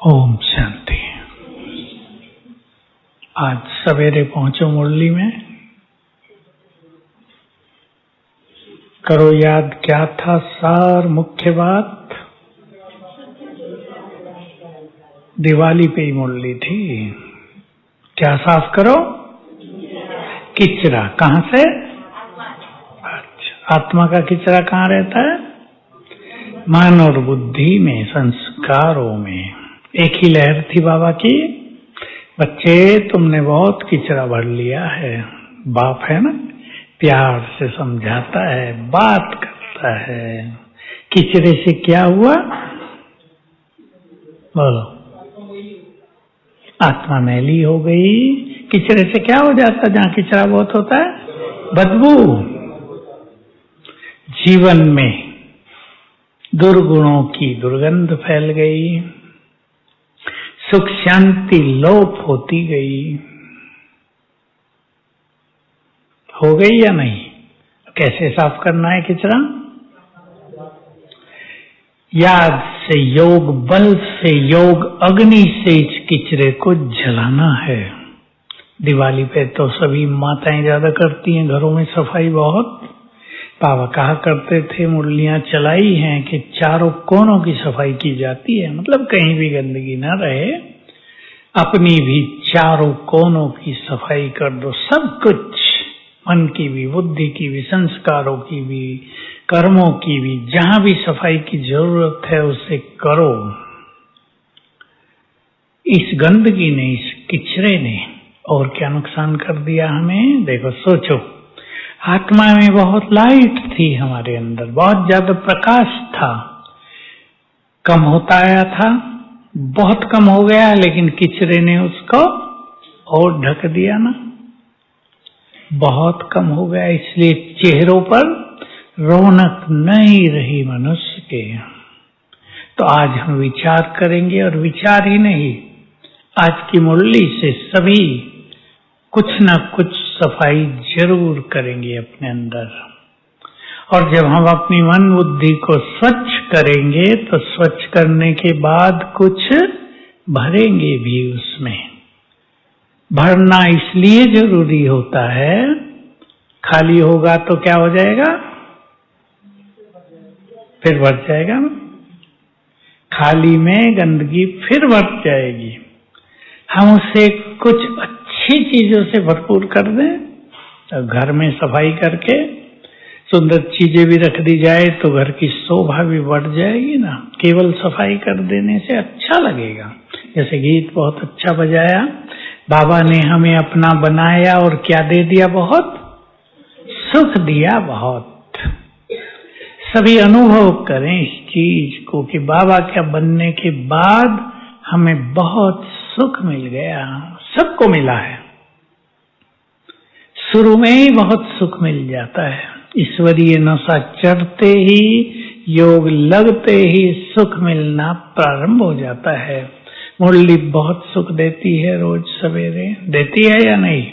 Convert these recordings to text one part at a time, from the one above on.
ओम शांति। आज सवेरे पहुंचो मुरली में, करो याद क्या था सार मुख्य बात। दिवाली पे ही मुरली थी। क्या साफ करो? किचरा। कहाँ से? अच्छा, आत्मा का किचरा कहाँ रहता है? मन और बुद्धि में, संस्कारों में। एक ही लहर थी बाबा की, बच्चे तुमने बहुत किचरा भर लिया है। बाप है ना, प्यार से समझाता है, बात करता है। किचरे से क्या हुआ? बोलो। आत्मा मैली हो गई। किचरे से क्या हो जाता? जहाँ किचरा बहुत होता है, बदबू। जीवन में दुर्गुणों की दुर्गंध फैल गई, सुख शांति लोप होती गई। हो गई या नहीं? कैसे साफ करना है किचरा? याद से, योग बल से, योग अग्नि से इस किचरे को जलाना है। दिवाली पे तो सभी माताएं ज्यादा करती हैं, घरों में सफाई बहुत। बाबा कहा करते थे, मुरलियां चलाई हैं कि चारों कोनों की सफाई की जाती है, मतलब कहीं भी गंदगी ना रहे। अपनी भी चारों कोनों की सफाई कर दो। सब कुछ, मन की भी, बुद्धि की भी, संस्कारों की भी, कर्मों की भी, जहां भी सफाई की जरूरत है उसे करो। इस गंदगी ने, इस किचरे ने और क्या नुकसान कर दिया हमें? देखो, सोचो। आत्मा में बहुत लाइट थी, हमारे अंदर बहुत ज्यादा प्रकाश था। कम होता आया था, बहुत कम हो गया, लेकिन किचरे ने उसको और ढक दिया ना। बहुत कम हो गया, इसलिए चेहरों पर रौनक नहीं रही मनुष्य के। तो आज हम विचार करेंगे, और विचार ही नहीं, आज की मुरली से सभी कुछ न कुछ सफाई जरूर करेंगे अपने अंदर। और जब हम अपनी मन बुद्धि को स्वच्छ करेंगे तो स्वच्छ करने के बाद कुछ भरेंगे भी उसमें। भरना इसलिए जरूरी होता है, खाली होगा तो क्या हो जाएगा? फिर भर जाएगा ना। खाली में गंदगी फिर भर जाएगी। हम उसे कुछ अच्छी चीजों से भरपूर कर दें, तो घर में सफाई करके सुंदर चीजें भी रख दी जाए तो घर की शोभा भी बढ़ जाएगी ना। केवल सफाई कर देने से अच्छा लगेगा। जैसे गीत बहुत अच्छा बजाया, बाबा ने हमें अपना बनाया और क्या दे दिया? बहुत सुख दिया। बहुत सभी अनुभव करें इस चीज को कि बाबा क्या बनने के बाद हमें बहुत सुख मिल गया। सबको मिला है, शुरू में ही बहुत सुख मिल जाता है। ईश्वरीय नशा चढ़ते ही, योग लगते ही सुख मिलना प्रारंभ हो जाता है। मुरली बहुत सुख देती है, रोज सवेरे देती है या नहीं?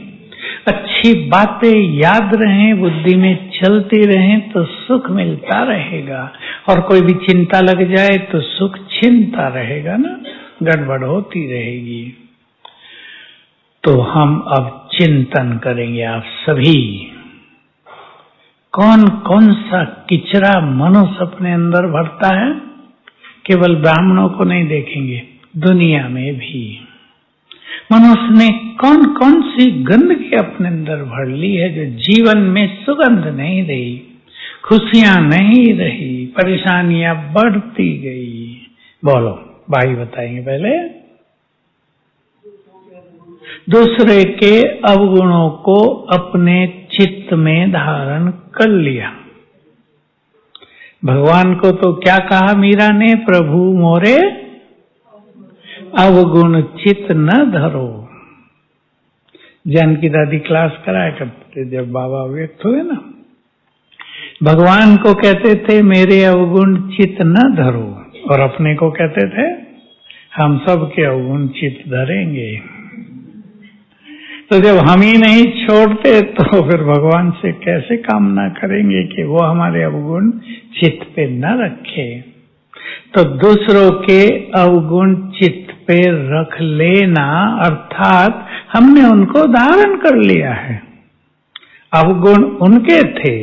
अच्छी बातें याद रहें, बुद्धि में चलती रहें तो सुख मिलता रहेगा। और कोई भी चिंता लग जाए तो सुख छिनता रहेगा ना, गड़बड़ होती रहेगी। तो हम अब चिंतन करेंगे आप सभी, कौन कौन सा किचरा मनुष्य अपने अंदर भरता है। केवल ब्राह्मणों को नहीं देखेंगे, दुनिया में भी मनुष्य ने कौन कौन सी गंदगी अपने अंदर भर ली है, जो जीवन में सुगंध नहीं रही, खुशियां नहीं रही, परेशानियां बढ़ती गई। बोलो, भाई बताएंगे पहले। दूसरे के अवगुणों को अपने चित्त में धारण कर लिया। भगवान को तो क्या कहा मीरा ने? प्रभु मोरे अवगुण चित्त न धरो। जानकी दादी क्लास कराया करते थे जब बाबा व्यक्त हुए ना। भगवान को कहते थे मेरे अवगुण चित्त न धरो, और अपने को कहते थे हम सब के अवगुण चित्त धरेंगे। तो जब हम ही नहीं छोड़ते तो फिर भगवान से कैसे कामना करेंगे कि वो हमारे अवगुण चित्त पे न रखे। तो दूसरों के अवगुण चित्त पे रख लेना, अर्थात हमने उनको धारण कर लिया है। अवगुण उनके थे,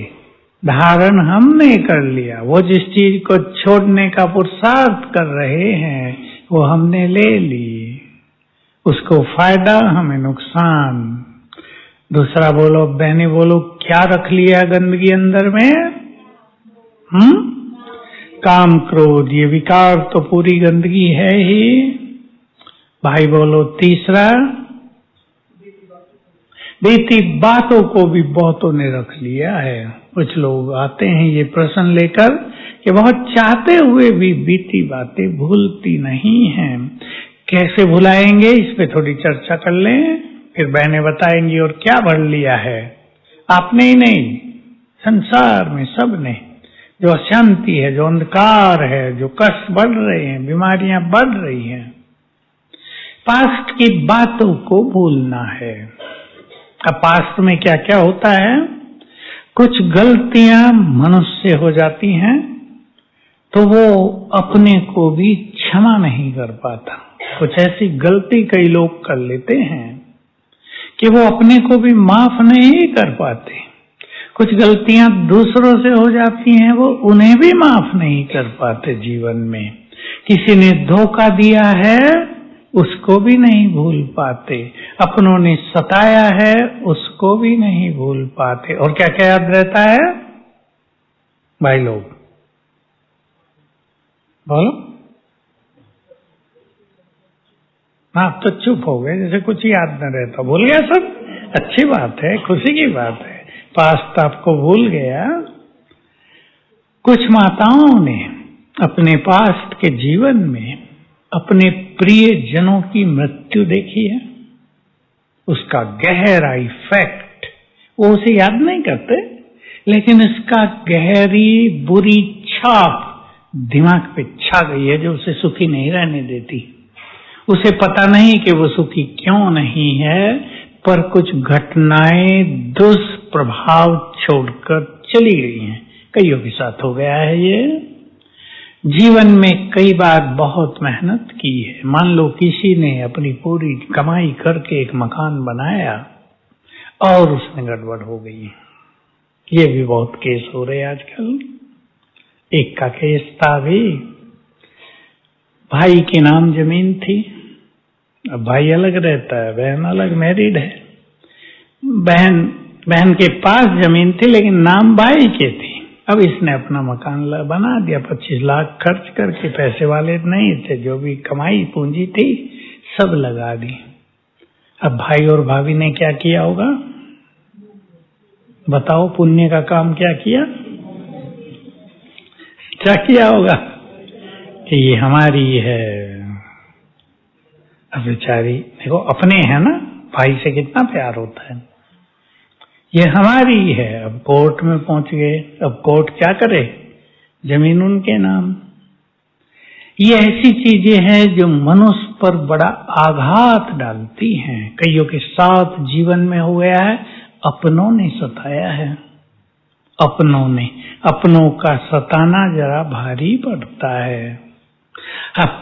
धारण हमने कर लिया। वो जिस चीज को छोड़ने का पुरुषार्थ कर रहे हैं वो हमने ले ली, उसको फायदा हमें नुकसान। दूसरा बोलो बहने, बोलो क्या रख लिया गंदगी अंदर में? काम क्रोध, ये विकार तो पूरी गंदगी है ही। भाई बोलो तीसरा, बीती बातों को भी बहुतों ने रख लिया है। कुछ लोग आते हैं ये प्रश्न लेकर कि बहुत चाहते हुए भी बीती बातें भूलती नहीं हैं। कैसे भुलाएंगे, इस पे थोड़ी चर्चा कर लें, फिर बहनें बताएंगी। और क्या भर लिया है? आपने ही नहीं, संसार में सब ने। जो अशांति है, जो अंधकार है, जो कष्ट बढ़ रहे हैं, बीमारियां बढ़ रही हैं, पास्ट की बातों को भूलना है। अब पास्ट में क्या क्या होता है? कुछ गलतियां मनुष्य हो जाती हैं तो वो अपने को भी क्षमा नहीं कर पाता। कुछ ऐसी गलती कई लोग कर लेते हैं कि वो अपने को भी माफ नहीं कर पाते। कुछ गलतियां दूसरों से हो जाती हैं, वो उन्हें भी माफ नहीं कर पाते जीवन में। किसी ने धोखा दिया है, उसको भी नहीं भूल पाते। अपनों ने सताया है, उसको भी नहीं भूल पाते। और क्या क्या याद रहता है भाई लोग? बोलो। आप तो चुप हो गए, जैसे कुछ याद न रहता। भूल गया सब? अच्छी बात है, खुशी की बात है। पास्ट आपको भूल गया। कुछ माताओं ने अपने पास्ट के जीवन में अपने प्रिय जनों की मृत्यु देखी है, उसका गहरा इफेक्ट वो उसे याद नहीं करते, लेकिन इसका गहरी बुरी छाप दिमाग पे छा गई है जो उसे सुखी नहीं रहने देती। उसे पता नहीं कि वो सुखी क्यों नहीं है, पर कुछ घटनाएं दुष्प्रभाव छोड़कर चली गई हैं। कईयों के साथ हो गया है ये। जीवन में कई बार बहुत मेहनत की है। मान लो किसी ने अपनी पूरी कमाई करके एक मकान बनाया और उसमें गड़बड़ हो गई। ये भी बहुत केस हो रहे आजकल। एक का केस था भी, भाई के नाम जमीन थी। अब भाई अलग रहता है, बहन अलग मैरिड है। बहन के पास जमीन थी लेकिन नाम भाई के थी। अब इसने अपना मकान बना दिया 25 लाख खर्च करके। पैसे वाले नहीं थे, जो भी कमाई पूंजी थी सब लगा दी। अब भाई और भाभी ने क्या किया होगा बताओ? पुण्य का काम क्या किया? क्या किया होगा कि ये हमारी है। अब बेचारी देखो, अपने है ना, भाई से कितना प्यार होता है। ये हमारी है। अब कोर्ट में पहुंच गए। अब कोर्ट क्या करे? जमीन उनके नाम। ये ऐसी चीजें हैं जो मनुष्य पर बड़ा आघात डालती हैं। कईयों के साथ जीवन में हो गया है, अपनों ने सताया है। अपनों का सताना जरा भारी पड़ता है। अब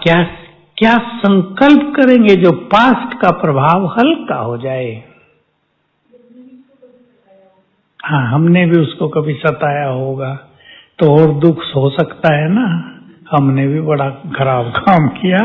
क्या संकल्प करेंगे जो पास्ट का प्रभाव हल्का हो जाए? हाँ, हमने भी उसको कभी सताया होगा तो और दुख हो सकता है ना। हमने भी बड़ा खराब काम किया,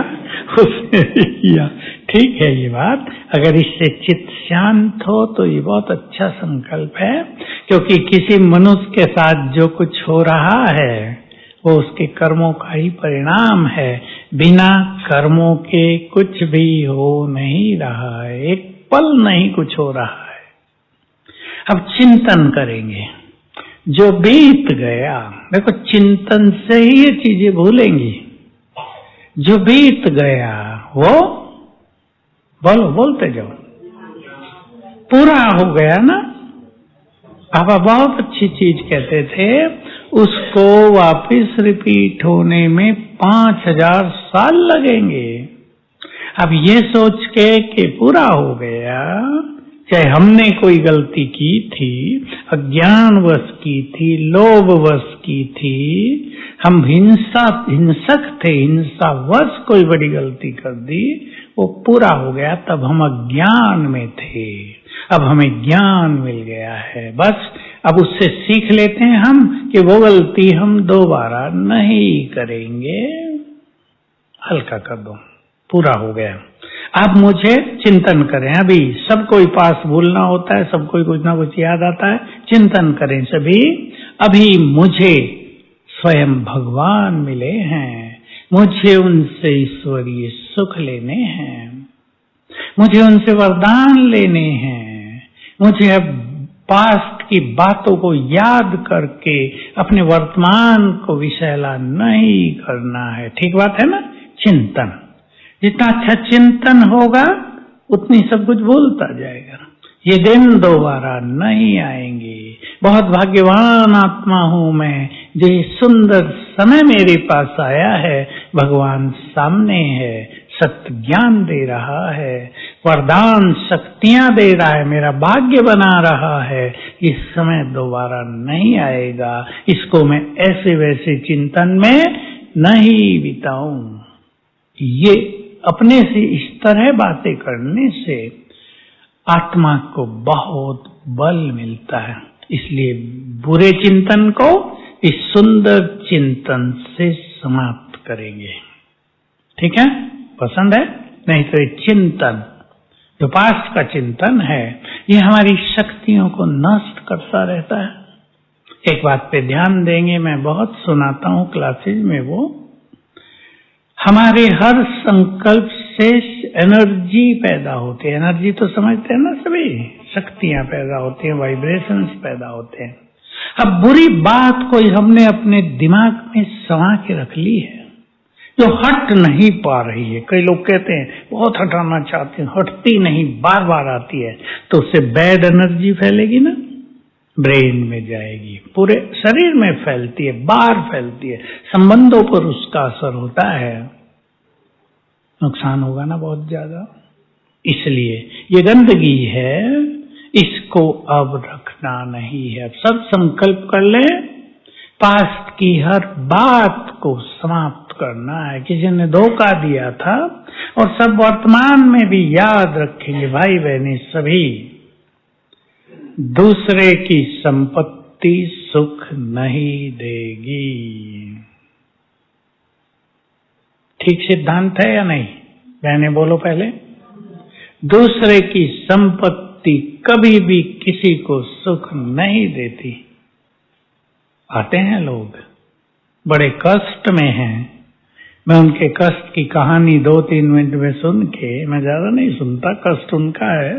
उसने भी किया। ठीक है ये बात। अगर इससे चित्त शांत हो तो ये बहुत अच्छा संकल्प है, क्योंकि किसी मनुष्य के साथ जो कुछ हो रहा है वो उसके कर्मों का ही परिणाम है। बिना कर्मों के कुछ भी हो नहीं रहा है, एक पल नहीं कुछ हो रहा है। अब चिंतन करेंगे जो बीत गया। देखो, चिंतन से ही ये चीजें भूलेंगी। जो बीत गया वो बोलते जाओ, पूरा हो गया ना। पापा बहुत अच्छी चीज कहते थे, उसको वापस रिपीट होने में 5000 साल लगेंगे। अब ये सोच के कि पूरा हो गया चाहे हमने कोई गलती की थी, अज्ञानवश की थी, लोभवश की थी, हम हिंसक थे, हिंसावश कोई बड़ी गलती कर दी, वो पूरा हो गया। तब हम अज्ञान में थे, अब हमें ज्ञान मिल गया है। बस अब उससे सीख लेते हैं हम कि वो गलती हम दोबारा नहीं करेंगे। हल्का कर दो, पूरा हो गया। अब मुझे चिंतन करें। अभी सबको ही पास भूलना होता है, सबको ही कुछ ना कुछ याद आता है। चिंतन करें सभी, अभी मुझे स्वयं भगवान मिले हैं, मुझे उनसे ईश्वरीय सुख लेने हैं, मुझे उनसे वरदान लेने हैं, मुझे अब पास्ट की बातों को याद करके अपने वर्तमान को विषैला नहीं करना है। ठीक बात है ना? चिंतन, जितना अच्छा चिंतन होगा उतनी सब कुछ भूलता जाएगा। ये दिन दोबारा नहीं आएंगे। बहुत भाग्यवान आत्मा हूं मैं, जो ये सुंदर समय मेरे पास आया है। भगवान सामने है, सत्य ज्ञान दे रहा है, वरदान शक्तियां दे रहा है, मेरा भाग्य बना रहा है। इस समय दोबारा नहीं आएगा, इसको मैं ऐसे वैसे चिंतन में नहीं बिताऊं। ये अपने से इस तरह बातें करने से आत्मा को बहुत बल मिलता है। इसलिए बुरे चिंतन को इस सुंदर चिंतन से समाप्त करेंगे। ठीक है? पसंद है? नहीं तो ये चिंतन, जो पास्ट का चिंतन है, ये हमारी शक्तियों को नष्ट करता रहता है। एक बात पे ध्यान देंगे, मैं बहुत सुनाता हूं क्लासेज में, वो हमारे हर संकल्प से एनर्जी पैदा होती है। एनर्जी तो समझते हैं ना सभी, शक्तियां पैदा होती हैं, वाइब्रेशंस पैदा होते हैं। अब बुरी बात कोई हमने अपने दिमाग में समा के रख ली है, जो हट नहीं पा रही है। कई लोग कहते हैं बहुत हटाना चाहते हैं, हटती नहीं, बार बार आती है, तो उससे बैड एनर्जी फैलेगी ना, ब्रेन में जाएगी, पूरे शरीर में फैलती है, बाहर फैलती है, संबंधों पर उसका असर होता है, नुकसान होगा ना बहुत ज्यादा। इसलिए ये गंदगी है, इसको अब रखना नहीं है। अब सब संकल्प कर ले, पास्ट की हर बात को समाप्त करना है। किसी ने धोखा दिया था, और सब वर्तमान में भी याद रखेंगे भाई बहनी सभी, दूसरे की संपत्ति सुख नहीं देगी। ठीक सिद्धांत है या नहीं? मैंने बोलो पहले, दूसरे की संपत्ति कभी भी किसी को सुख नहीं देती। आते हैं लोग बड़े कष्ट में हैं, मैं उनके कष्ट की कहानी 2-3 मिनट में सुन के, मैं ज्यादा नहीं सुनता, कष्ट उनका है,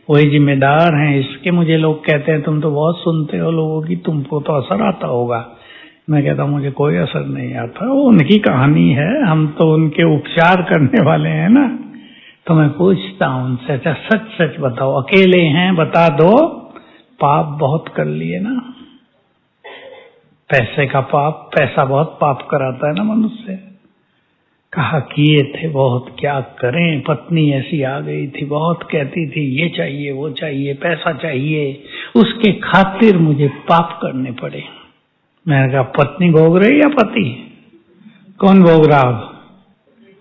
वही जिम्मेदार हैं इसके। मुझे लोग कहते हैं तुम तो बहुत सुनते हो लोगों की, तुमको तो असर आता होगा। मैं कहता हूं मुझे कोई असर नहीं आता, वो उनकी कहानी है, हम तो उनके उपचार करने वाले हैं ना। तो मैं पूछता हूं उनसे, अच्छा सच सच बताओ, अकेले हैं बता दो, पाप बहुत कर लिए ना? पैसे का पाप, पैसा बहुत पाप कराता है ना मनुष्य। कहा किए थे बहुत, क्या करें, पत्नी ऐसी आ गई थी, बहुत कहती थी ये चाहिए वो चाहिए, पैसा चाहिए, उसके खातिर मुझे पाप करने पड़े। मैंने कहा पत्नी भोग रही या पति? कौन भोग रहा?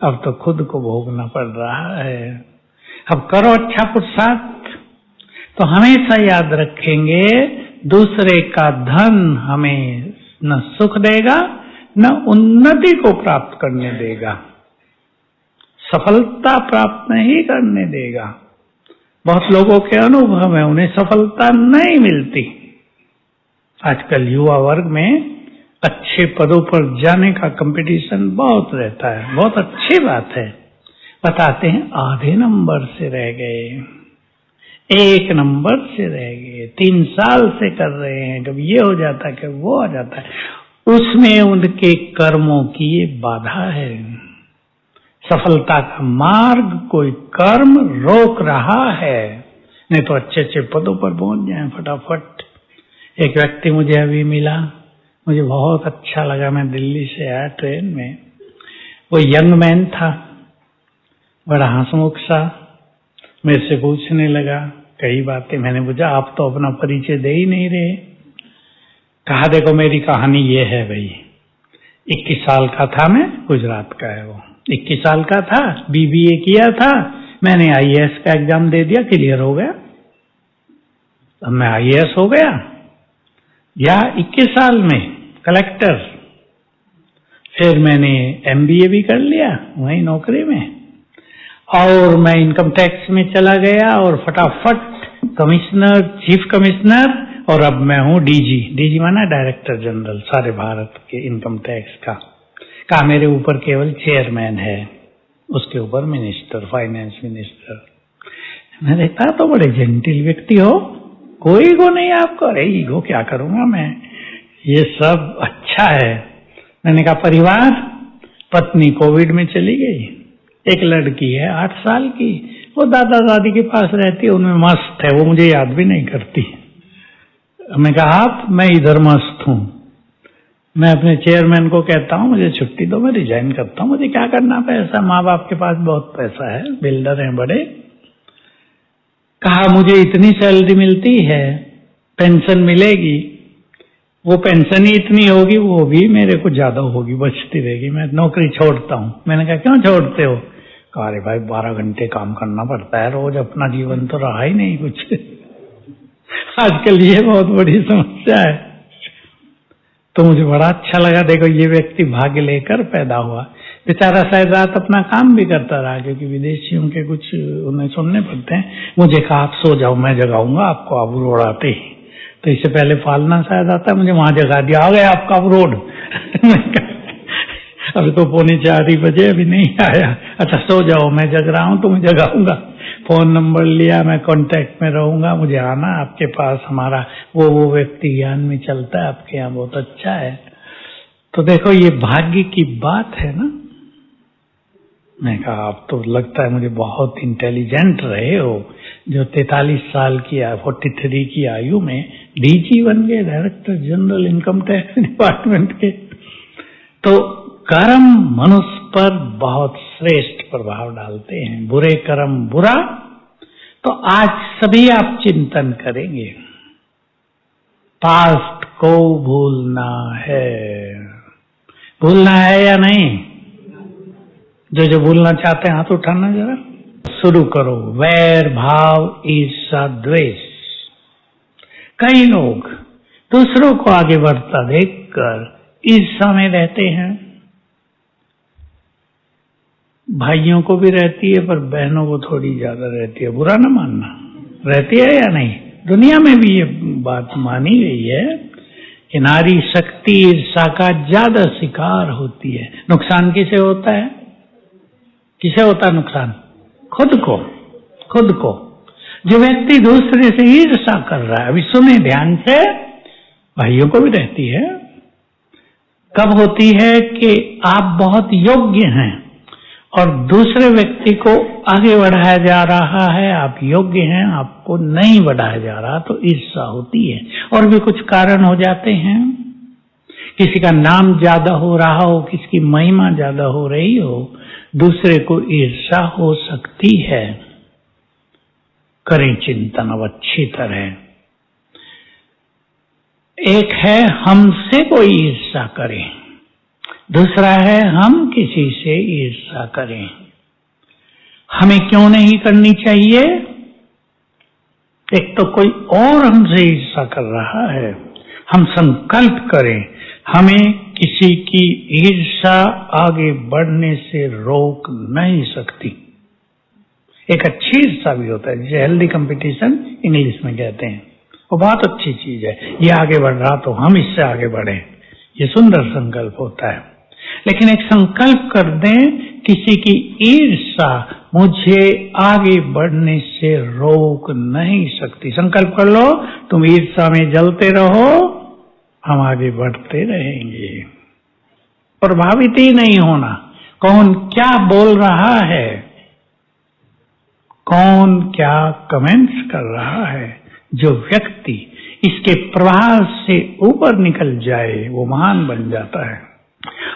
अब तो खुद को भोगना पड़ रहा है। अब करो अच्छा पुरुषार्थ, तो हमेशा याद रखेंगे दूसरे का धन हमें न सुख देगा न उन्नति को प्राप्त करने देगा, सफलता प्राप्त नहीं करने देगा। बहुत लोगों के अनुभव है, उन्हें सफलता नहीं मिलती। आजकल युवा वर्ग में अच्छे पदों पर जाने का कंपटीशन बहुत रहता है, बहुत अच्छी बात है। बताते हैं आधे नंबर से रह गए, 1 नंबर से रह गए, 3 साल से कर रहे हैं, कभी ये हो जाता है कभी वो हो जाता है। उसमें उनके कर्मों की ये बाधा है। सफलता का मार्ग कोई कर्म रोक रहा है, नहीं तो अच्छे अच्छे पदों पर पहुंच जाए फटाफट। एक व्यक्ति मुझे अभी मिला, मुझे बहुत अच्छा लगा, मैं दिल्ली से आया ट्रेन में, वो यंग मैन था, बड़ा हंसमुख सा, मेरे से पूछने लगा कई बातें। मैंने पूछा आप तो अपना परिचय दे ही नहीं रहे। कहा देखो मेरी कहानी ये है भाई, 21 साल का था मैं, गुजरात का है वो, 21 साल का था, BBA किया था मैंने, IAS का एग्जाम दे दिया, क्लियर हो गया, अब मैं IAS हो गया। या 21 साल में कलेक्टर, फिर मैंने MBA भी कर लिया वहीं नौकरी में, और मैं इनकम टैक्स में चला गया और फटाफट कमिश्नर, चीफ कमिश्नर, और अब मैं हूँ DG माना डायरेक्टर जनरल सारे भारत के इनकम टैक्स का। कहा मेरे ऊपर केवल चेयरमैन है, उसके ऊपर मिनिस्टर, फाइनेंस मिनिस्टर। मैं देखता तो बड़े जेंटिल व्यक्ति हो, कोई ईगो नहीं आपको। अरे ईगो क्या करूंगा मैं, ये सब अच्छा है। मैंने कहा परिवार, पत्नी कोविड में चली गई, एक लड़की है 8 साल की, वो दादा दादी के पास रहती है, उनमें मस्त है, वो मुझे याद भी नहीं करती। मैं कहा आप, मैं इधर मस्त हूँ। मैं अपने चेयरमैन को कहता हूँ मुझे छुट्टी दो, मैं रिजाइन करता हूँ, मुझे क्या करना पैसा, माँ बाप के पास बहुत पैसा है, बिल्डर हैं बड़े। कहा मुझे इतनी सैलरी मिलती है, पेंशन मिलेगी, वो पेंशन ही इतनी होगी, वो भी मेरे को ज्यादा होगी, बचती रहेगी, मैं नौकरी छोड़ता हूँ। मैंने कहा क्यों छोड़ते हो? कहा अरे भाई 12 घंटे काम करना पड़ता है रोज, अपना जीवन तो रहा ही नहीं कुछ। आजकल ये बहुत बड़ी समस्या है। तो मुझे बड़ा अच्छा लगा, देखो ये व्यक्ति भाग्य लेकर पैदा हुआ, बेचारा शायद रात अपना काम भी करता रहा, क्योंकि विदेशियों के कुछ उन्हें सुनने पड़ते हैं। मुझे कहा आप सो जाओ, मैं जगाऊंगा आपको, आप रोड़ाते ही। तो इससे पहले पालना शायद आता है, मुझे वहां जगा दिया, आ गया आपका रोड। अभी तो 3:45 बजे, अभी नहीं आया। अच्छा सो जाओ, मैं जग रहा हूँ, तुम्हें जगाऊंगा। फोन नंबर लिया, मैं कांटेक्ट में रहूंगा, मुझे आना आपके पास, हमारा वो व्यक्ति ज्ञान में चलता है आपके यहाँ, बहुत अच्छा है। तो देखो ये भाग्य की बात है ना। मैं कहा आप तो लगता है मुझे बहुत इंटेलिजेंट रहे हो, जो 43 साल की 43 की आयु में DG बन गए, director general income tax department के। तो कर्म मनुष्य पर बहुत श्रेष्ठ प्रभाव डालते हैं, बुरे कर्म बुरा। तो आज सभी आप चिंतन करेंगे, पास्ट को भूलना है या नहीं? जो भूलना चाहते हैं हाथ उठाना जरा, शुरू करो। वैर भाव ईर्ष्या द्वेष। कई लोग दूसरों को आगे बढ़ता देखकर ईर्ष्या में रहते हैं। भाइयों को भी रहती है, पर बहनों को थोड़ी ज्यादा रहती है, बुरा ना मानना, रहती है या नहीं? दुनिया में भी ये बात मानी गई है कि नारी शक्ति ईर्ष्या का ज्यादा शिकार होती है। नुकसान किसे होता है? किसे होता है नुकसान? खुद को। जो व्यक्ति दूसरे से ईर्ष्या कर रहा है, अभी सुने ध्यान से, भाइयों को भी रहती है। कब होती है कि आप बहुत योग्य हैं और दूसरे व्यक्ति को आगे बढ़ाया जा रहा है, आप योग्य हैं, आपको नहीं बढ़ाया जा रहा, तो ईर्ष्या होती है। और भी कुछ कारण हो जाते हैं, किसी का नाम ज्यादा हो रहा हो, किसी की महिमा ज्यादा हो रही हो, दूसरे को ईर्ष्या हो सकती है। करें चिंतन अब अच्छी तरह। एक है हमसे कोई ईर्ष्या करे, दूसरा है हम किसी से ईर्ष्या करें। हमें क्यों नहीं करनी चाहिए? एक तो कोई और हमसे ईर्ष्या कर रहा है, हम संकल्प करें हमें किसी की ईर्ष्या आगे बढ़ने से रोक नहीं सकती। एक अच्छी ईर्ष्या भी होता है, जिसे हेल्दी कंपटीशन इंग्लिश में कहते हैं, वो बहुत अच्छी चीज है। ये आगे बढ़ रहा तो हम इससे आगे बढ़ें, ये सुंदर संकल्प होता है। लेकिन एक संकल्प कर दें, किसी की ईर्ष्या मुझे आगे बढ़ने से रोक नहीं सकती। संकल्प कर लो, तुम ईर्ष्या में जलते रहो, हम आगे बढ़ते रहेंगे। प्रभावित ही नहीं होना, कौन क्या बोल रहा है, कौन क्या कमेंट्स कर रहा है। जो व्यक्ति इसके प्रभाव से ऊपर निकल जाए वो महान बन जाता है,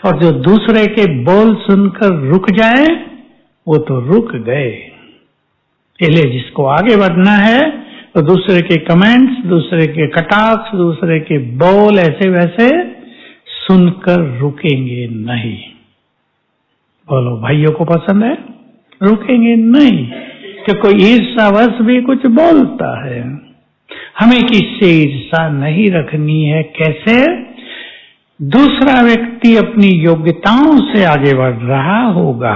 और जो दूसरे के बोल सुनकर रुक जाए वो तो रुक गए। इसलिए जिसको आगे बढ़ना है तो दूसरे के कमेंट्स, दूसरे के कटाक्ष, दूसरे के बोल ऐसे वैसे सुनकर रुकेंगे नहीं। बोलो, भाइयों को पसंद है? रुकेंगे नहीं कि कोई ईर्ष्यावश भी कुछ बोलता है। हमें किससे ईर्ष्या नहीं रखनी है। कैसे? दूसरा व्यक्ति अपनी योग्यताओं से आगे बढ़ रहा होगा,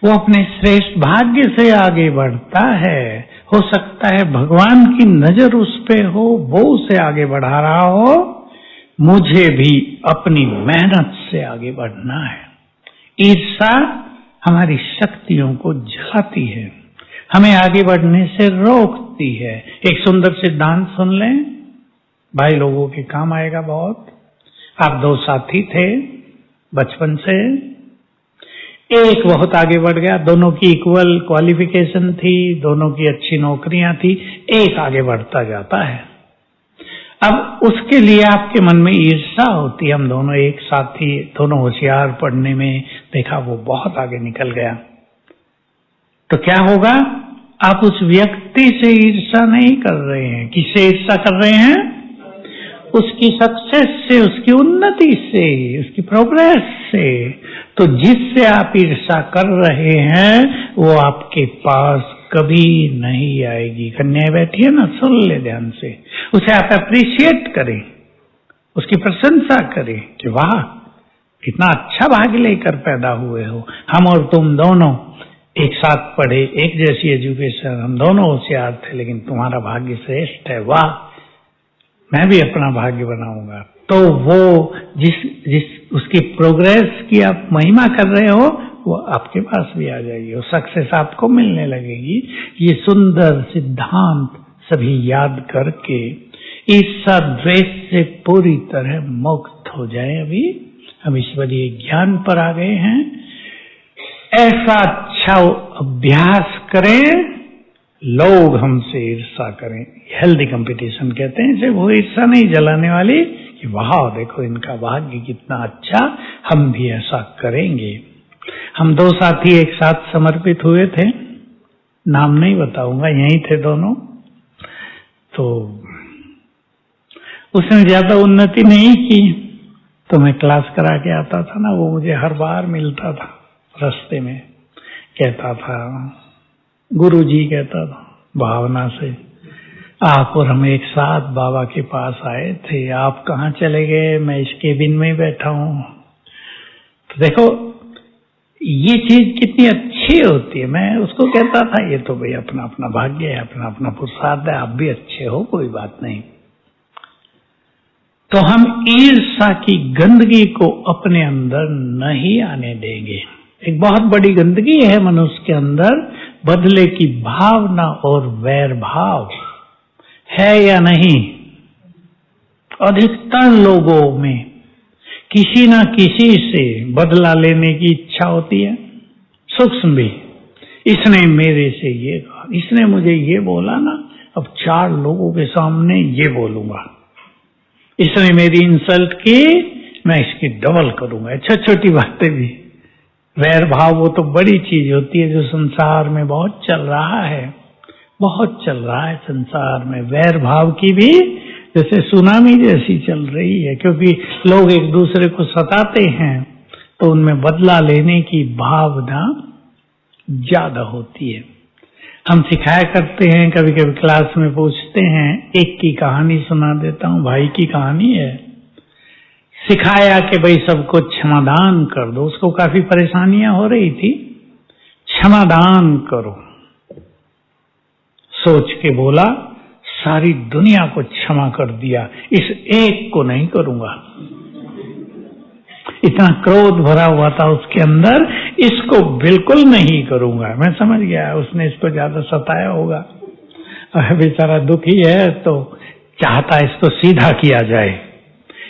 वो अपने श्रेष्ठ भाग्य से आगे बढ़ता है, हो सकता है भगवान की नजर उस पे हो, वो उसे आगे बढ़ा रहा हो, मुझे भी अपनी मेहनत से आगे बढ़ना है। ईर्ष्या हमारी शक्तियों को जलाती है, हमें आगे बढ़ने से रोकती है। एक सुंदर सिद्धांत सुन लें, भाई लोगों के काम आएगा बहुत। आप दो साथी थे बचपन से, एक बहुत आगे बढ़ गया, दोनों की इक्वल क्वालिफिकेशन थी, दोनों की अच्छी नौकरियां थी, एक आगे बढ़ता जाता है। अब उसके लिए आपके मन में ईर्ष्या होती है। हम दोनों एक साथी, दोनों होशियार पढ़ने में, देखा वो बहुत आगे निकल गया, तो क्या होगा? आप उस व्यक्ति से ईर्ष्या नहीं कर रहे हैं। किससे ईर्ष्या कर रहे हैं? उसकी सक्सेस से, उसकी उन्नति से, उसकी प्रोग्रेस से। तो जिससे आप ईर्ष्या कर रहे हैं वो आपके पास कभी नहीं आएगी। कन्याएं बैठी है ना, सुन ले ध्यान से। उसे आप अप्रिशिएट करें, उसकी प्रशंसा करें कि वाह कितना अच्छा भाग्य लेकर पैदा हुए हो। हम और तुम दोनों एक साथ पढ़े, एक जैसी एजुकेशन, हम दोनों होशियार थे, लेकिन तुम्हारा भाग्य श्रेष्ठ है, वाह मैं भी अपना भाग्य बनाऊंगा। तो वो जिस उसकी प्रोग्रेस की आप महिमा कर रहे हो, वो आपके पास भी आ जाएगी, वो सक्सेस आपको मिलने लगेगी। ये सुंदर सिद्धांत सभी याद करके ईर्ष्या द्वेष से पूरी तरह मुक्त हो जाए। अभी हम ईश्वरीय ज्ञान पर आ गए हैं। ऐसा अच्छा अभ्यास करें, लोग हमसे ईर्ष्या करें। हेल्दी कंपटीशन कहते हैं इसे। वो ईर्ष्या नहीं जलाने वाली कि वाह देखो इनका भाग्य कितना अच्छा, हम भी ऐसा करेंगे। हम दो साथी एक साथ समर्पित हुए थे, नाम नहीं बताऊंगा, यहीं थे दोनों। तो उसने ज्यादा उन्नति नहीं की, तो मैं क्लास करा के आता था ना, वो मुझे हर बार मिलता था रास्ते में, कहता था, गुरुजी कहता था भावना से, आप और हम एक साथ बाबा के पास आए थे, आप कहाँ चले गए? मैं इस केबिन में ही बैठा हूँ। तो देखो ये चीज कितनी अच्छी होती है। मैं उसको कहता था ये तो भाई अपना अपना भाग्य है, अपना अपना पुरुषार्थ है, आप भी अच्छे हो, कोई बात नहीं। तो हम ईर्ष्या की गंदगी को अपने अंदर नहीं आने देंगे। एक बहुत बड़ी गंदगी है मनुष्य के अंदर, बदले की भावना और वैर भाव है या नहीं? अधिकतर लोगों में किसी ना किसी से बदला लेने की इच्छा होती है, सूक्ष्म भी। इसने मेरे से ये कहा, इसने मुझे ये बोला ना, अब 4 लोगों के सामने ये बोलूंगा। इसने मेरी इंसल्ट की, मैं इसकी डबल करूंगा। अच्छा, छोटी बातें भी। वैर भाव वो तो बड़ी चीज होती है जो संसार में बहुत चल रहा है, बहुत चल रहा है संसार में। वैर भाव की भी जैसे सुनामी जैसी चल रही है, क्योंकि लोग एक दूसरे को सताते हैं तो उनमें बदला लेने की भावना ज्यादा होती है। हम सिखाया करते हैं, कभी कभी क्लास में पूछते हैं, एक की कहानी सुना देता हूँ, भाई की कहानी है। सिखाया कि भाई सबको क्षमादान कर दो। उसको काफी परेशानियां हो रही थी, क्षमादान करो। सोच के बोला सारी दुनिया को क्षमा कर दिया, इस एक को नहीं करूंगा। इतना क्रोध भरा हुआ था उसके अंदर, इसको बिल्कुल नहीं करूंगा। मैं समझ गया उसने इसको ज्यादा सताया होगा, बेचारा दुखी है तो चाहता इसको सीधा किया जाए,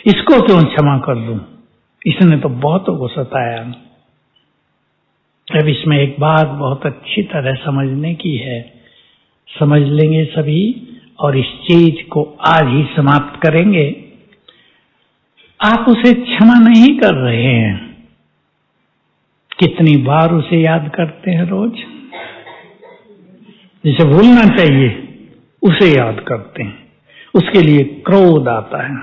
इसको क्यों क्षमा कर दूं, इसने तो बहुतों को सताया। अब इसमें एक बात बहुत अच्छी तरह समझने की है, समझ लेंगे सभी और इस चीज को आज ही समाप्त करेंगे। आप उसे क्षमा नहीं कर रहे हैं। कितनी बार उसे याद करते हैं रोज, जिसे भूलना चाहिए, उसे याद करते हैं, उसके लिए क्रोध आता है,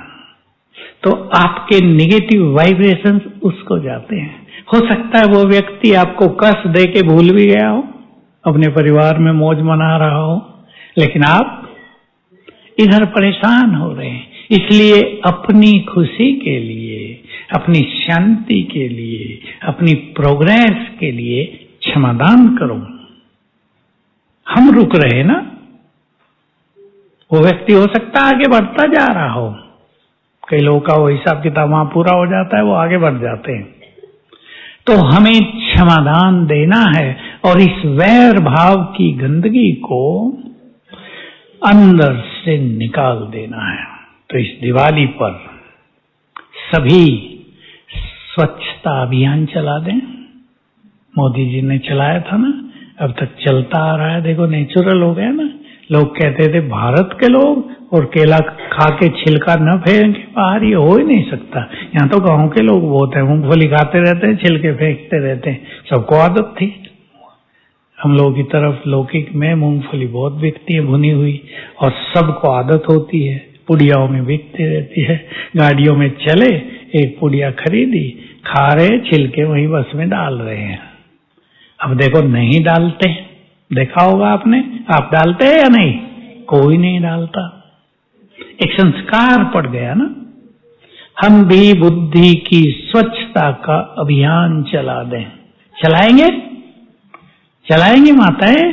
तो आपके नेगेटिव वाइब्रेशंस उसको जाते हैं। हो सकता है वो व्यक्ति आपको कष्ट दे के भूल भी गया हो, अपने परिवार में मौज मना रहा हो, लेकिन आप इधर परेशान हो रहे हैं। इसलिए अपनी खुशी के लिए, अपनी शांति के लिए, अपनी प्रोग्रेस के लिए क्षमादान करो। हम रुक रहे ना, वो व्यक्ति हो सकता है आगे बढ़ता जा रहा हो। कई लोगों का वो हिसाब किताब वहां पूरा हो जाता है, वो आगे बढ़ जाते हैं। तो हमें क्षमादान देना है और इस वैर भाव की गंदगी को अंदर से निकाल देना है। तो इस दिवाली पर सभी स्वच्छता अभियान चला दें। मोदी जी ने चलाया था ना, अब तक चलता आ रहा है। देखो नेचुरल हो गया ना। लोग कहते थे भारत के लोग और केला खा के छिलका न फेंके बाहर, ये हो ही नहीं सकता। यहाँ तो गांव के लोग बहुत है, मूंगफली खाते रहते हैं, छिलके फेंकते रहते हैं, सबको आदत थी। हम लोगों की तरफ लौकिक में मूंगफली बहुत बिकती है भुनी हुई, और सबको आदत होती है, पुड़ियाओं में बिकती रहती है। गाड़ियों में चले, एक पुड़िया खरीदी, खा रहे, छिलके वहीं बस में डाल रहे हैं। अब देखो नहीं डालते, देखा होगा आपने, आप डालते हैं या नहीं? कोई नहीं डालता। एक संस्कार पड़ गया ना। हम भी बुद्धि की स्वच्छता का अभियान चला दें। चलाएंगे? चलाएंगे माताएं?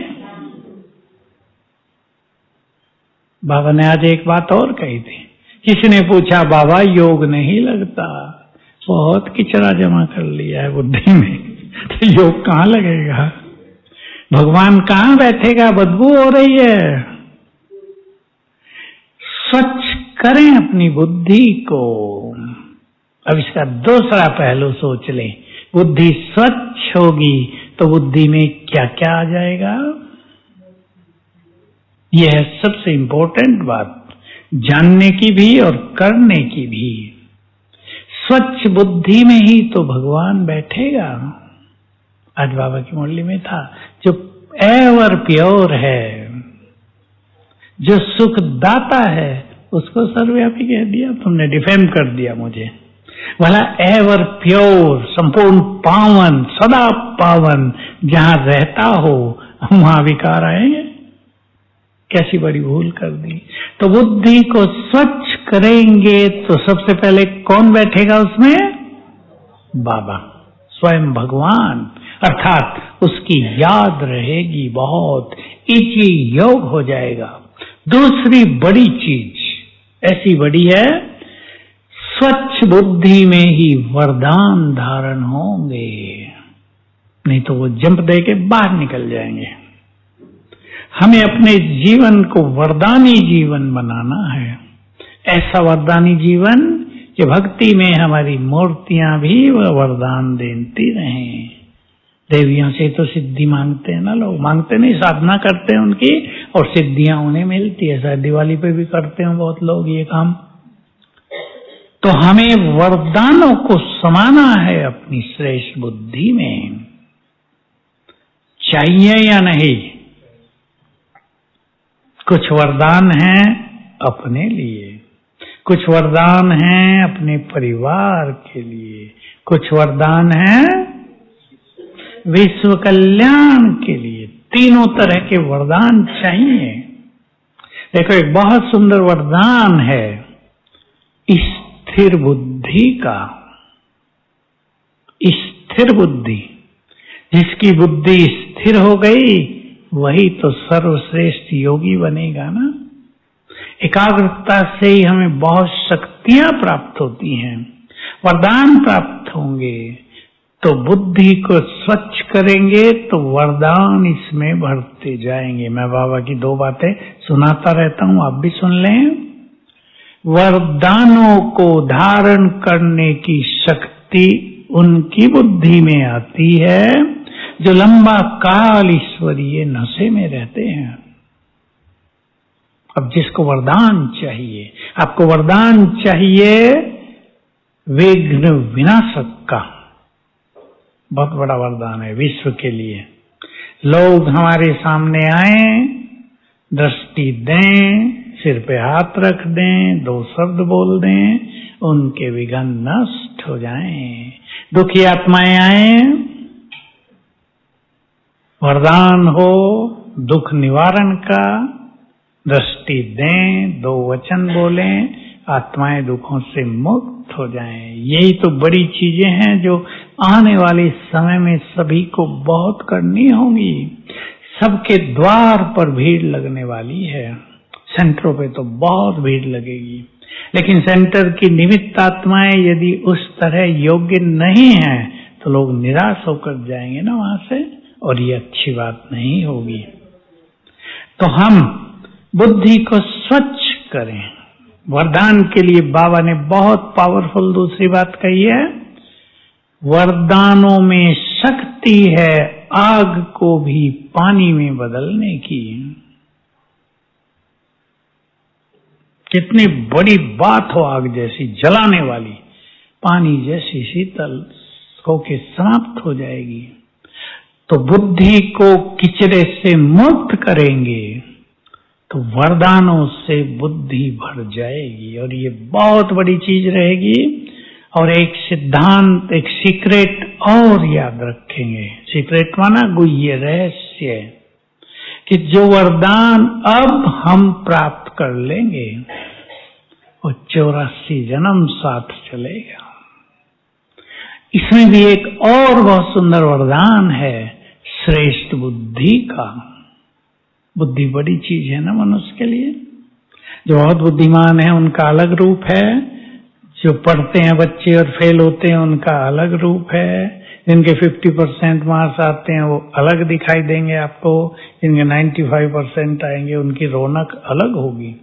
बाबा ने आज एक बात और कही थी। किसी ने पूछा, बाबा योग नहीं लगता, बहुत किचरा जमा कर लिया है बुद्धि में, तो योग कहाँ लगेगा? भगवान कहाँ बैठेगा? बदबू हो रही है। स्वच्छ करें अपनी बुद्धि को। अब इसका दूसरा पहलू सोच लें। बुद्धि स्वच्छ होगी तो बुद्धि में क्या क्या आ जाएगा? यह है सबसे इंपॉर्टेंट बात, जानने की भी और करने की भी। स्वच्छ बुद्धि में ही तो भगवान बैठेगा। आज बाबा की मुरली में था, जो एवर प्योर है, जो सुखदाता है, उसको सर्वव्यापी कह दिया। तुमने डिफेम कर दिया मुझे। भला एवर प्योर, संपूर्ण पावन, सदा पावन जहां रहता हो, वहां विकार आएंगे? कैसी बड़ी भूल कर दी। तो बुद्धि को स्वच्छ करेंगे तो सबसे पहले कौन बैठेगा उसमें? बाबा, स्वयं भगवान, अर्थात उसकी याद रहेगी बहुत, इसी योग हो जाएगा। दूसरी बड़ी चीज ऐसी बड़ी है, स्वच्छ बुद्धि में ही वरदान धारण होंगे, नहीं तो वो जंप दे के बाहर निकल जाएंगे। हमें अपने जीवन को वरदानी जीवन बनाना है। ऐसा वरदानी जीवन कि भक्ति में हमारी मूर्तियां भी वह वरदान देती रहें। देवियों से तो सिद्धि मांगते हैं ना लोग, मांगते नहीं, साधना करते हैं उनकी, और सिद्धियां उन्हें मिलती है। शायद दिवाली पे भी करते हैं बहुत लोग ये काम। तो हमें वरदानों को समाना है अपनी श्रेष्ठ बुद्धि में। चाहिए या नहीं? कुछ वरदान हैं अपने लिए, कुछ वरदान हैं अपने परिवार के लिए, कुछ वरदान हैं विश्व कल्याण के लिए। तीनों तरह के वरदान चाहिए। देखो, एक बहुत सुंदर वरदान है स्थिर बुद्धि का। स्थिर बुद्धि, जिसकी बुद्धि स्थिर हो गई वही तो सर्वश्रेष्ठ योगी बनेगा ना। एकाग्रता से ही हमें बहुत शक्तियां प्राप्त होती हैं, वरदान प्राप्त होंगे। तो बुद्धि को स्वच्छ करेंगे तो वरदान इसमें बढ़ते जाएंगे। मैं बाबा की दो बातें सुनाता रहता हूं, आप भी सुन लें। वरदानों को धारण करने की शक्ति उनकी बुद्धि में आती है जो लंबा काल ईश्वरीय नशे में रहते हैं। अब जिसको वरदान चाहिए, आपको वरदान चाहिए विघ्न विनाशक का, बहुत बड़ा वरदान है विश्व के लिए। लोग हमारे सामने आए, दृष्टि दें, सिर पे हाथ रख दें, 2 शब्द बोल दें, उनके विघ्न नष्ट हो जाएं। दुखी आत्माएं आए, वरदान हो दुख निवारण का, दृष्टि दें, 2 वचन बोलें, आत्माएं दुखों से मुक्त हो जाएं। यही तो बड़ी चीजें हैं जो आने वाले समय में सभी को बहुत करनी होंगी। सबके द्वार पर भीड़ लगने वाली है, सेंटरों पे तो बहुत भीड़ लगेगी, लेकिन सेंटर की निमित्त आत्माएं यदि उस तरह योग्य नहीं है तो लोग निराश होकर जाएंगे ना वहां से, और ये अच्छी बात नहीं होगी। तो हम बुद्धि को स्वच्छ करें। वरदान के लिए बाबा ने बहुत पावरफुल दूसरी बात कही है, वरदानों में शक्ति है आग को भी पानी में बदलने की। कितनी बड़ी बात हो, आग जैसी जलाने वाली, पानी जैसी शीतल होके समाप्त हो जाएगी। तो बुद्धि को किचरे से मुक्त करेंगे तो वरदानों से बुद्धि भर जाएगी, और ये बहुत बड़ी चीज रहेगी। और एक सिद्धांत, एक सीक्रेट और याद रखेंगे। सीक्रेट माना गुह्य रहस्य, कि जो वरदान अब हम प्राप्त कर लेंगे वो 84 जन्म साथ चलेगा। इसमें भी एक और बहुत सुंदर वरदान है, श्रेष्ठ बुद्धि का। बुद्धि बड़ी चीज है ना मनुष्य के लिए। जो बहुत बुद्धिमान है उनका अलग रूप है, जो पढ़ते हैं बच्चे और फेल होते हैं उनका अलग रूप है, जिनके 50% मार्क्स आते हैं वो अलग दिखाई देंगे आपको, जिनके 95% आएंगे उनकी रौनक अलग होगी।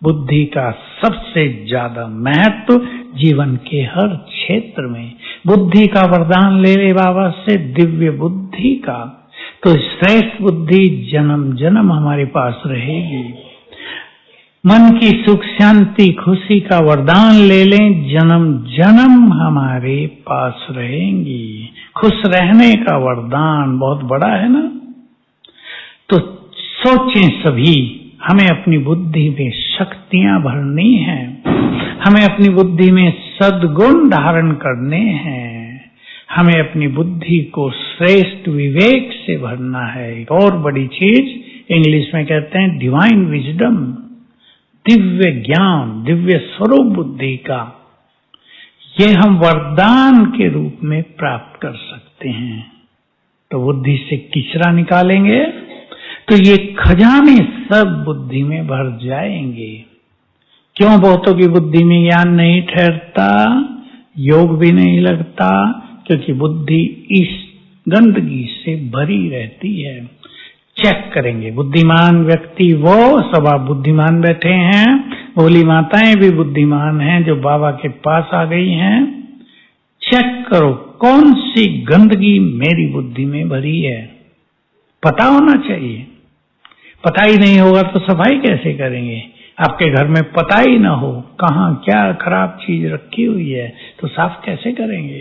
बुद्धि का सबसे ज्यादा महत्व जीवन के हर क्षेत्र में। बुद्धि का वरदान ले ले बाबा से, दिव्य बुद्धि का, तो श्रेष्ठ बुद्धि जन्म जन्म हमारे पास रहेगी। मन की सुख शांति खुशी का वरदान ले लें, जन्म जन्म हमारे पास रहेंगी। खुश रहने का वरदान बहुत बड़ा है ना। तो सोचें सभी, हमें अपनी बुद्धि में शक्तियां भरनी हैं, हमें अपनी बुद्धि में सद्गुण धारण करने हैं, हमें अपनी बुद्धि को श्रेष्ठ विवेक से भरना है। एक और बड़ी चीज इंग्लिश में कहते हैं डिवाइन विजडम, दिव्य ज्ञान, दिव्य स्वरूप बुद्धि का। ये हम वरदान के रूप में प्राप्त कर सकते हैं। तो बुद्धि से किचरा निकालेंगे तो ये खजाने सब बुद्धि में भर जाएंगे। क्यों बहुतों की बुद्धि में ज्ञान नहीं ठहरता, योग भी नहीं लगता? क्योंकि बुद्धि इस गंदगी से भरी रहती है। चेक करेंगे, बुद्धिमान व्यक्ति वो, सब आप बुद्धिमान बैठे हैं, भोली माताएं भी बुद्धिमान हैं जो बाबा के पास आ गई हैं। चेक करो कौन सी गंदगी मेरी बुद्धि में भरी है, पता होना चाहिए। पता ही नहीं होगा तो सफाई कैसे करेंगे? आपके घर में पता ही ना हो कहाँ क्या खराब चीज रखी हुई है तो साफ कैसे करेंगे?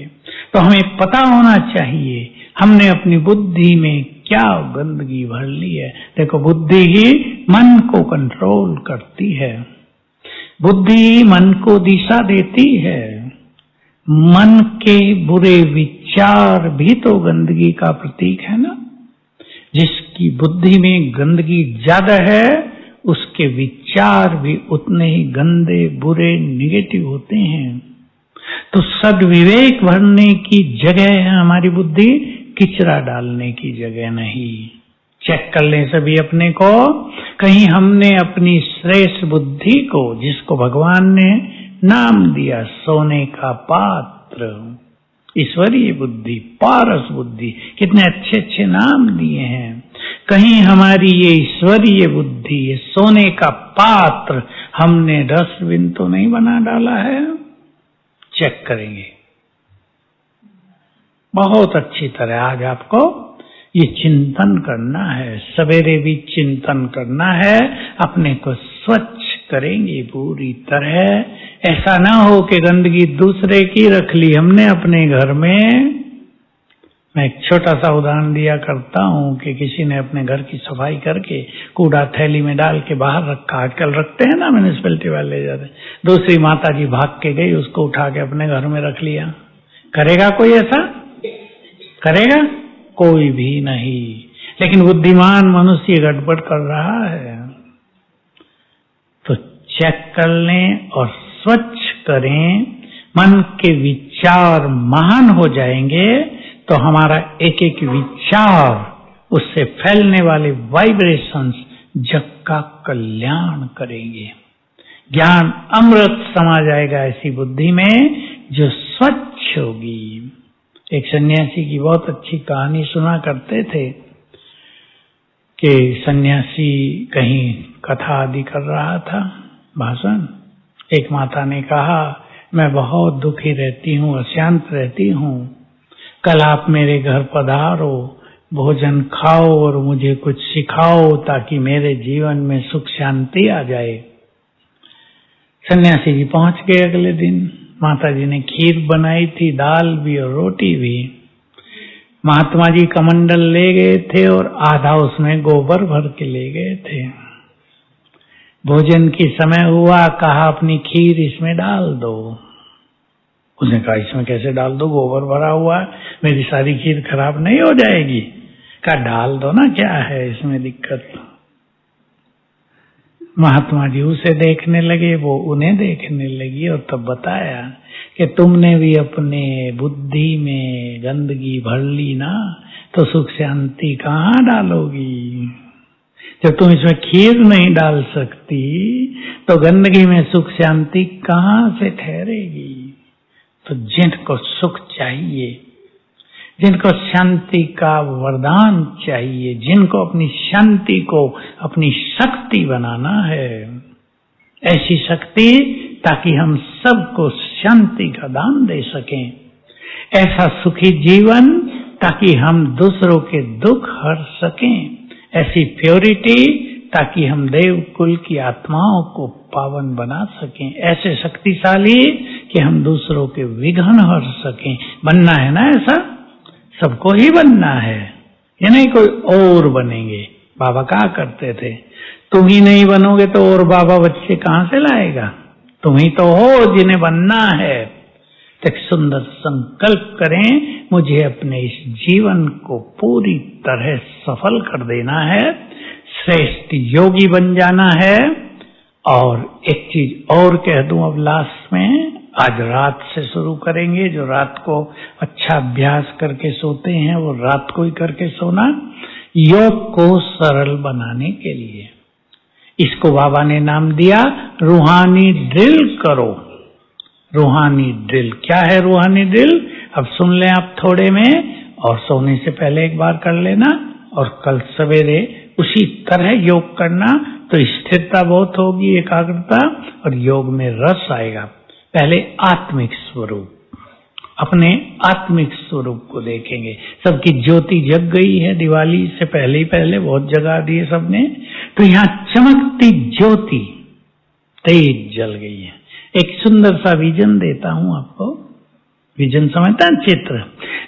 तो हमें पता होना चाहिए हमने अपनी बुद्धि में क्या गंदगी भर ली है। देखो, बुद्धि ही मन को कंट्रोल करती है, बुद्धि मन को दिशा देती है। मन के बुरे विचार भी तो गंदगी का प्रतीक है ना। जिसकी बुद्धि में गंदगी ज्यादा है उसके विचार भी उतने ही गंदे, बुरे, निगेटिव होते हैं। तो सद्विवेक भरने की जगह है हमारी बुद्धि, किचरा डालने की जगह नहीं। चेक कर लें सभी अपने को, कहीं हमने अपनी श्रेष्ठ बुद्धि को, जिसको भगवान ने नाम दिया सोने का पात्र, ईश्वरीय बुद्धि, पारस बुद्धि, कितने अच्छे अच्छे नाम दिए हैं, कहीं हमारी ये ईश्वरीय बुद्धि, ये सोने का पात्र हमने डस्टबिन तो नहीं बना डाला है? चेक करेंगे बहुत अच्छी तरह। आज आपको ये चिंतन करना है, सवेरे भी चिंतन करना है, अपने को स्वच्छ करेंगे पूरी तरह। ऐसा ना हो कि गंदगी दूसरे की रख ली हमने अपने घर में, मैं एक छोटा सा उदाहरण दिया करता हूँ कि किसी ने अपने घर की सफाई करके कूड़ा थैली में डाल के बाहर रखा, आजकल रखते हैं ना म्युनिसिपैलिटी वाले ले जाते, दूसरी माता जी भाग के गई, उसको उठा के अपने घर में रख लिया। करेगा कोई ऐसा? करेगा कोई भी नहीं। लेकिन बुद्धिमान मनुष्य गड़बड़ कर रहा है, तो चेक कर लें और स्वच्छ करें। मन के विचार महान हो जाएंगे तो हमारा एक एक विचार, उससे फैलने वाले वाइब्रेशंस जग का कल्याण करेंगे। ज्ञान अमृत समा जाएगा ऐसी बुद्धि में जो स्वच्छ होगी। एक सन्यासी की बहुत अच्छी कहानी सुना करते थे कि सन्यासी कहीं कथा आदि कर रहा था, भाषण। एक माता ने कहा, मैं बहुत दुखी रहती हूँ, अशांत रहती हूँ, कल आप मेरे घर पधारो, भोजन खाओ और मुझे कुछ सिखाओ ताकि मेरे जीवन में सुख शांति आ जाए। सन्यासी जी पहुंच गए अगले दिन। माता जी ने खीर बनाई थी, दाल भी और रोटी भी। महात्मा जी कमंडल ले गए थे और आधा उसमें गोबर भर के ले गए थे। भोजन की समय हुआ, कहा अपनी खीर इसमें डाल दो। उसने कहा इसमें कैसे डाल दो, गोबर भरा हुआ है, मेरी सारी खीर खराब नहीं हो जाएगी? कहा डाल दो ना, क्या है इसमें दिक्कत। महात्मा जी उसे देखने लगे, वो उन्हें देखने लगी और तब बताया कि तुमने भी अपने बुद्धि में गंदगी भर ली ना, तो सुख शांति कहाँ डालोगी? जब तुम इसमें खीर नहीं डाल सकती तो गंदगी में सुख शांति कहाँ से ठहरेगी? तो जिनको सुख चाहिए, जिनको शांति का वरदान चाहिए, जिनको अपनी शांति को अपनी शक्ति बनाना है, ऐसी शक्ति ताकि हम सबको शांति का दान दे सकें, ऐसा सुखी जीवन ताकि हम दूसरों के दुख हर सकें, ऐसी प्योरिटी ताकि हम देव कुल की आत्माओं को पावन बना सकें, ऐसे शक्तिशाली कि हम दूसरों के विघ्न हर सकें। बनना है ना ऐसा, सबको ही बनना है, ये नहीं कोई और बनेंगे। बाबा कहा करते थे, तुम ही नहीं बनोगे तो और बाबा बच्चे कहां से लाएगा? तुम ही तो हो जिन्हें बनना है। तो एक सुंदर संकल्प करें, मुझे अपने इस जीवन को पूरी तरह सफल कर देना है, श्रेष्ठ योगी बन जाना है। और एक चीज और कह दूं अब लास्ट में, आज रात से शुरू करेंगे। जो रात को अच्छा अभ्यास करके सोते हैं वो रात को ही करके सोना, योग को सरल बनाने के लिए। इसको बाबा ने नाम दिया रूहानी ड्रिल करो। रूहानी ड्रिल क्या है? रूहानी ड्रिल अब सुन लें आप थोड़े में, और सोने से पहले एक बार कर लेना, और कल सवेरे उसी तरह योग करना, तो स्थिरता बहुत होगी, एकाग्रता, और योग में रस आएगा। पहले आत्मिक स्वरूप, अपने आत्मिक स्वरूप को देखेंगे। सबकी ज्योति जग गई है, दिवाली से पहले ही पहले बहुत जगा दी है सबने, तो यहाँ चमकती ज्योति तेज जल गई है। एक सुंदर सा विजन देता हूं आपको, विजन समझता है? चित्र।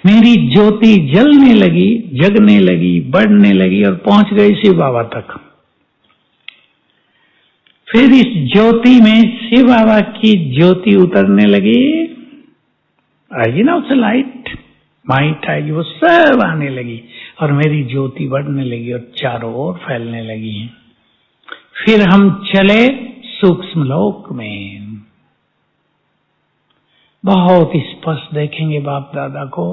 मेरी ज्योति जलने लगी, जगने लगी, बढ़ने लगी और पहुंच गई शिव बाबा तक। फिर इस ज्योति में शिव बाबा की ज्योति उतरने लगी, आएगी ना उससे लाइट, माइट आएगी, वो सब आने लगी और मेरी ज्योति बढ़ने लगी और चारों ओर फैलने लगी। फिर हम चले सूक्ष्म लोक में, बहुत स्पष्ट देखेंगे बाप दादा को।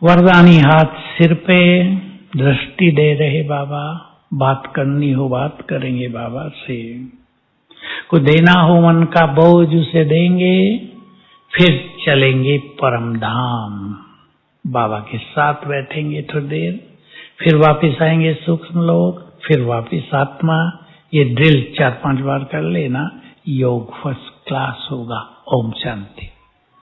वरदानी हाथ सिर पे, दृष्टि दे रहे बाबा, बात करनी हो बात करेंगे बाबा से, कुछ देना हो मन का बोझ उसे देंगे। फिर चलेंगे परम धाम, बाबा के साथ बैठेंगे थोड़ी देर, फिर वापस आएंगे सूक्ष्म लोक, फिर वापस आत्मा। ये ड्रिल 4-5 बार कर लेना, योग फर्स्ट क्लास होगा। ओम शांति।